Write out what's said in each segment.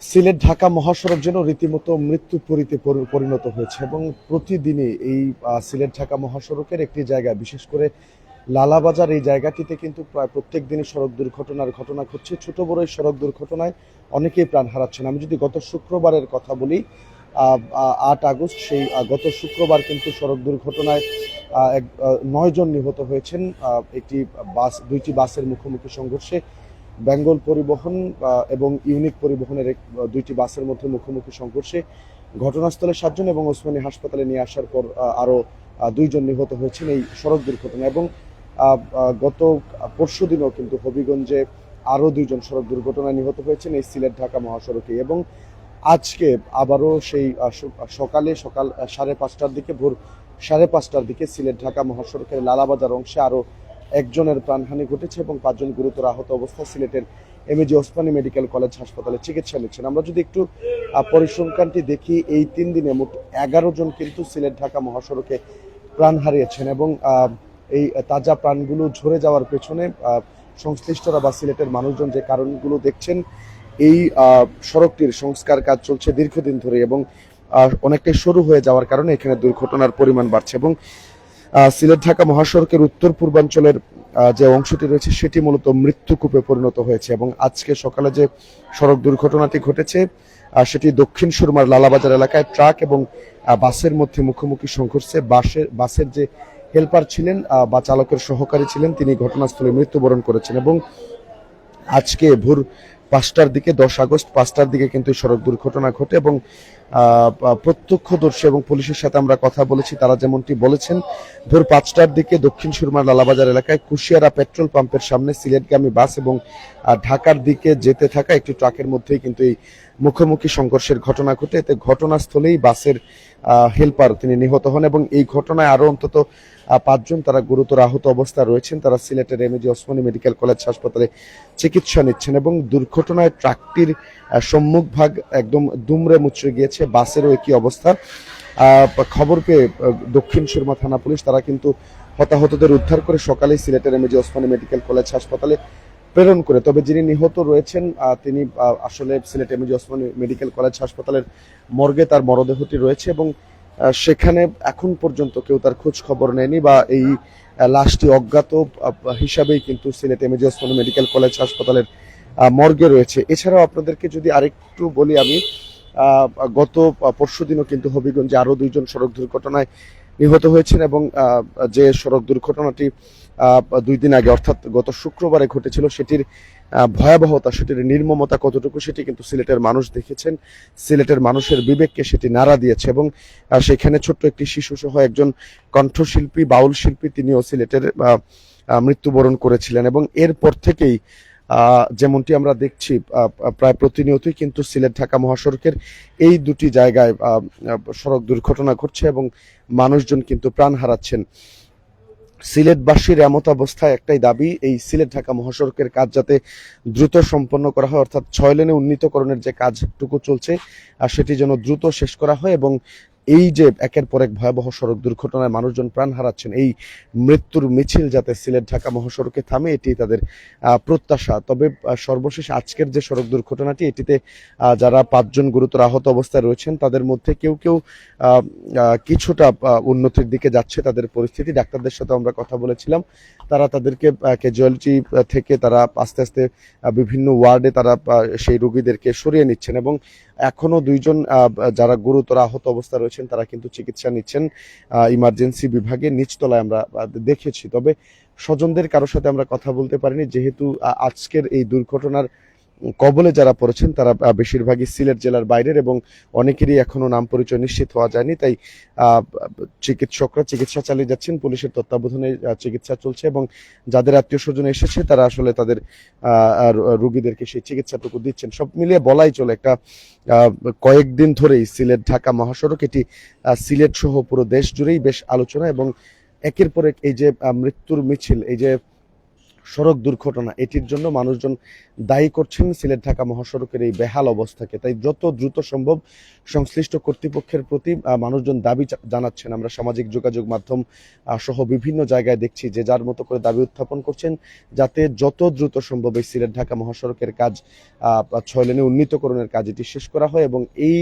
সিলেট ঢাকা মহাসড়ক যেন রীতিমতো মৃত্যুপুরীতে পরিণত হয়েছে এবং প্রতিদিনই এই সিলেট ঢাকা মহাসড়কের একটি জায়গা, বিশেষ করে লালাবাজার এই জায়গাটিতে কিন্তু প্রায় প্রত্যেক দিনই সড়ক দুর্ঘটনার ঘটনা ঘটছে। ছোট বড় এই সড়ক দুর্ঘটনায় অনেকেই প্রাণ হারাচ্ছেন। আমি যদি গত শুক্রবারের কথা বলি, 8 আগস্ট, সেই গত শুক্রবার কিন্তু সড়ক দুর্ঘটনায় 9 জন নিহত হয়েছেন। একটি দুইটি বাসের মুখোমুখি সংঘর্ষে বেঙ্গল পরিবহন এবং ইউনিক পরিবহনের দুইটি বাসের মধ্যে মুখোমুখি সংঘর্ষে ঘটনাস্থলে 7 জন এবং ওসমানী হাসপাতালে নিয়ে আসার পর আরও 2 জন নিহত হয়েছেন এই সড়ক দুর্ঘটনা। এবং গত পরশু দিনও কিন্তু হবিগঞ্জে আরও 2 জন সড়ক দুর্ঘটনায় নিহত হয়েছেন এই সিলেট ঢাকা মহাসড়কে। এবং আজকে আবারও সেই সকাল 5:30টার দিকে, ভোর 5:30টার দিকে সিলেট ঢাকা মহাসড়কের লালাবাজার অংশে আরও 1 জনের প্রাণহানি ঘটেছে এবং 5 জন গুরুতর আহত অবস্থায় সিলেটের এমএজি ওসমানী মেডিকেল কলেজ হাসপাতালে চিকিৎসা নিচ্ছেন। আমরা যদি একটু পরিসংখ্যানটি দেখি, এই 3 দিনে মোট 11 জন কিন্তু সিলেট ঢাকা মহাসড়কে প্রাণ হারিয়েছেন। এবং এই তাজা প্রাণগুলো ঝরে যাওয়ার পেছনে সংশ্লিষ্টরা বা সিলেটের মানুষজন যে কারণগুলো দেখছেন, এই সড়কটির সংস্কার কাজ চলছে দীর্ঘদিন ধরে এবং অনেকটাই সরু হয়ে যাওয়ার কারণে এখানে দুর্ঘটনার পরিমাণ বাড়ছে। এবং সিলেট ঢাকা মহাসড়কের উত্তর পূর্বাঞ্চলের যে অংশটি রয়েছে সেটি মূলত মৃত্যুকূপে পরিণত হয়েছে। এবং আজকে সকালে যে সড়ক দুর্ঘটনাটি ঘটেছে সেটি দক্ষিণ সুরমার লালাবাজার এলাকায় ট্রাক এবং বাসের মধ্যে মুখোমুখি সংঘর্ষে বাসের যে হেল্পার ছিলেন বা চালকের সহকারী ছিলেন তিনি ঘটনাস্থলে মৃত্যুবরণ করেছেন। এবং আজকে ভোর 5টার দিকে, 10 আগস্ট 5টার দিকে কিন্তু সড়ক দুর্ঘটনা ঘটে এবং প্রত্যক্ষদর্শী এবং পুলিশের সাথে আমরা কথা বলেছি, তারা যেমনটি বলেছেন, ভোর 5টার দিকে দক্ষিণ সুরমার লালাবাজার এলাকায় কুশিয়ারা পেট্রোল পাম্পের সামনে সিলেটগামী বাস এবং ঢাকার দিকে যেতে থাকা একটি ট্রাকের মধ্যেই কিন্তু এই মুখোমুখি সংঘর্ষের ঘটনা ঘটে। এতে ঘটনাস্থলেই বাসের হেল্পার তিনি নিহত হন এবং এই ঘটনায় আরো অন্তত 5 জন তারা গুরুতর আহত অবস্থায় রয়েছেন। তারা সিলেটের এমএজি ওসমানী মেডিকেল কলেজ হাসপাতালে চিকিৎসা নিচ্ছেন। এবং দুর্ঘটনায় ট্রাকটির সম্মুখ ভাগ একদম দুমড়ে মুচড়ে গিয়েছে, বাসেরও একই অবস্থা। খবর পেয়ে দক্ষিণ সুরমা থানা পুলিশ তারা কিন্তু হতাহতদের উদ্ধার করে সকালে সিলেটের এমএজি ওসমানী মেডিকেল কলেজ হাসপাতালে প্রেরণ করে। তবে যিনি নিহত রয়েছেন তিনি আসলে Sylhet MAG Osmani medical college হাসপাতালের মর্গে তার মরদেহটি রয়েছে এবং সেখানে এখন পর্যন্ত কেউ তার খোঁজ খবর নেয়নি বা এই লাশটি অজ্ঞাত হিসাবেই কিন্তু Sylhet MAG Osmani medical college হাসপাতালের মর্গে রয়েছে। এছাড়াও আপনাদেরকে যদি আরেকটু বলি, আমি গত পরশু দিনও কিন্তু হবিগঞ্জে আরো 2 জন সড়ক দুর্ঘটনায় নিহত হয়েছেন এবং যে সড়ক দুর্ঘটনাটি 2 দিন আগে অর্থাৎ গত শুক্রবারে ঘটেছিল সেটির ভয়াবহতা, সেটির নির্মমতা কতটুকু সেটি কিন্তু সিলেটের মানুষ দেখেছেন। সিলেটের মানুষের বিবেককে সেটি নাড়া দিয়েছে এবং সেখানে ছোট্ট একটি শিশু সহ একজন কণ্ঠশিল্পী, বাউল শিল্পী, তিনিও সিলেটের মৃত্যুবরণ করেছিলেন। এবং এরপর থেকেই যেমনটি আমরা দেখছি প্রায় প্রতিনিয়তই কিন্তু সিলেট ঢাকা মহাসড়কের এই দুটি জায়গায় সড়ক দুর্ঘটনা ঘটছে এবং মানুষজন কিন্তু প্রাণ হারাচ্ছেন। সিলেটবাসীর এমত অবস্থায় একটাই দাবি, এই সিলেট ঢাকা মহাসড়কের কাজ যাতে দ্রুত সম্পন্ন করা হয়, অর্থাৎ 6 লেনে উন্নীতকরণের যে কাজটুকু চলছে সেটি যেন দ্রুত শেষ করা হয় এবং এই যে একের পর এক ভয়াবহ সড়ক দুর্ঘটনায় মানুষজন প্রাণ হারাচ্ছেন, এই মৃত্যুর মিছিল যাতে সিলেট ঢাকা মহাসড়কে থামে, এটি তাদের প্রত্যাশা। তবে সর্বশেষ আজকের যে সড়ক দুর্ঘটনাটি, এটিতে যারা 5 জন গুরুতর আহত অবস্থায় রয়েছেন তাদের মধ্যে কেউ কেউ কিছুটা উন্নতির দিকে যাচ্ছে তাদের পরিস্থিতি। ডাক্তারদের সাথে আমরা কথা বলেছিলাম, তারা তাদেরকে ক্যাজুয়ালিটি থেকে তারা আস্তে আস্তে বিভিন্ন ওয়ার্ডে তারা সেই রোগীদেরকে সরিয়ে নিচ্ছেন এবং এখনো 2 জন যারা গুরুতর আহত অবস্থায় রয়েছেন তারা কিন্তু চিকিৎসা নিচ্ছেন ইমার্জেন্সি বিভাগে, নিচতলায় আমরা দেখেছি। তবে স্বজনদের কারোর সাথে আমরা কথা বলতে পারিনি, যেহেতু আজকের এই দুর্ঘটনার কবলে যারা পড়েছেন তারা বেশিরভাগই সিলেট জেলার বাইরের এবং অনেকেরই এখনো নাম পরিচয় নিশ্চিত হওয়া যায়নি। তাই চিকিৎসকরা চিকিৎসা চালিয়ে যাচ্ছেন, পুলিশের তত্ত্বাবধানে চিকিৎসা চলছে এবং যাদের আত্মীয় স্বজন এসেছে তারা আসলে তাদের রোগীদেরকে সেই চিকিৎসাটুকু দিচ্ছেন। সব মিলিয়ে বলাই চলে একটা কয়েকদিন ধরেই সিলেট ঢাকা মহাসড়ক, এটি সিলেট সহ পুরো দেশ জুড়েই বেশ আলোচনা এবং একের পর এক এই যে মৃত্যুর মিছিল, এই যে সড়ক দুর্ঘটনা, এটির জন্য মানুষজন দায়ী করছেন সিলেট ঢাকা মহাসড়কের এই বেহাল অবস্থাকে। তাই যত দ্রুত সম্ভব সংশ্লিষ্ট কর্তৃপক্ষের প্রতি মানুষজন দাবি জানাচ্ছেন। আমরা সামাজিক যোগাযোগ মাধ্যম সহ বিভিন্ন জায়গায় দেখছি যে যার মতো করে দাবি উত্থাপন করছেন, যাতে যত দ্রুত সম্ভব এই সিলেট ঢাকা মহাসড়কের কাজ 6 লেনে উন্নীতকরণের কাজ এটি শেষ করা হয় এবং এই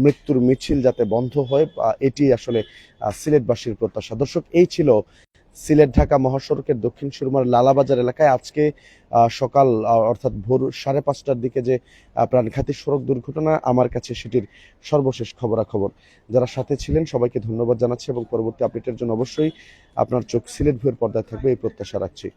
মৃত্যুর মিছিল যাতে বন্ধ হয়, এটি আসলে সিলেটবাসীর প্রত্যাশা। দর্শক, এই ছিল সিলেট ঢাকা মহাসড়কের দক্ষিণ সুরমার লালাবাজার এলাকায় আজকে সকাল অর্থাৎ ভোর 5:30টার দিকে যে প্রাণঘাতী সড়ক দুর্ঘটনা, আমার কাছে সেটির সর্বশেষ খবরাখবর। যারা সাথে ছিলেন সবাইকে ধন্যবাদ জানাচ্ছি এবং পরবর্তী আপডেটের জন্য অবশ্যই আপনার চোখ সিলেট ভিউর পর্দায় থাকবে এই প্রত্যাশা রাখছি।